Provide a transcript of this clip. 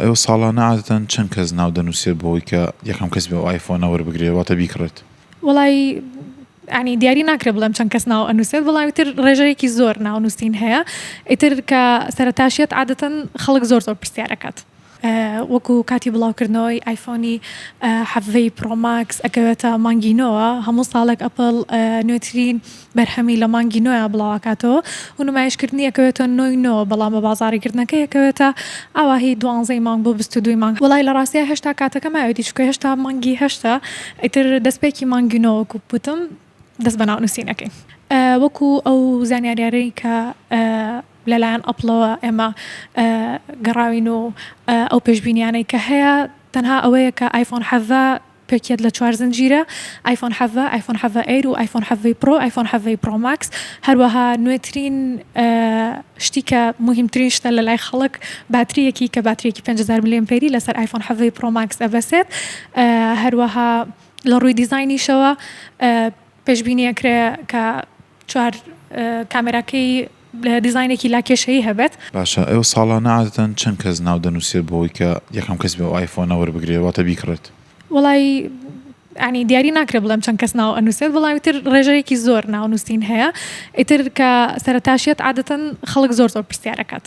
ئێوە ساڵانە عادەتەن چەند کەس ناو دەنووسێت بۆی کە یەکەم کەس بێ ئایفۆنە وەربگرێت واتە بیکڕێت؟ وڵی ینی دیاری ناکرێت بڵێم چەند کەس ناو ئەنووسێت، وڵامیتر ڕێژەیەکی زۆر ناونووسین هەیە. ئیتر کە سەرەتاشیت عادەتەن خەڵک زۆر پرسیارەکات. وەکو کاتی بڵاوکردنەوەی ئایفۆنی حەڤەی پرۆماکس ئەکەوێتە مانگینەوە، هەموو ساڵێک ئەپڵ نوێترین بەرهەمی لە مانگینۆیە بڵاوکاتەوە و نمایشکردنی ئەکەوێتە نۆینەوە، بەڵام بە بازاڕیکردنەکەی ئەکەوێتە ئاواهی 12 مانگ بۆ 22 مانگ. وڵی لە ڕاستیە هێشتا کاتەکە ماوێتی چکە هێشتا مانگی هێشتا ئیتر دەستپێکی مانگینەوە وەکو بوتم دەست بە ناونووسینەکەی. وەکو ئەو زانیاریارەی کە لەلایەن ئەپڵەوە ئێمە گەڕاوین و ئەو پێشبینیانەی کە هەیە تەنها ئەوەیە کە ئایفۆن 17 پێکێت لە 4 زنجیرە، ئایفۆن 17، ئایفۆن 17 ئەیر و ئایفۆن 17 پرۆ، ئایفۆن 17 پرۆ ماکس، هەروەها نوێترین شتی کە مهمترین شتە لە لای خەڵک باتریەکی کە باتریەکی 5000 میلی ئەمپێری لەسەر ئایفۆن 17 پرۆ ماکس ئەبەسێت. هەروەها لە ڕووی دیزاینیشەوە پێشبینیەکرێ کە 4 کامێراکەی دیزاینێکی لاکێشەیی هەبێت. باشە، ئێوە ساڵانە عادەتەن چەند کەس ناو دەنووسێت بۆی کە یەکەم کەس بێ ئایفۆنە وەربگرێت واتە بیکڕێت؟ وڵی ینی دیاری ناکرێت بڵێم چەند کەس ناو ئەنووسێت، وڵامیتر ڕێژەیەکی زۆر ناونووسین هەیە. ئیتر کە سەرەتاشیت عادەتەن خەڵک زۆر پرسیارەکات.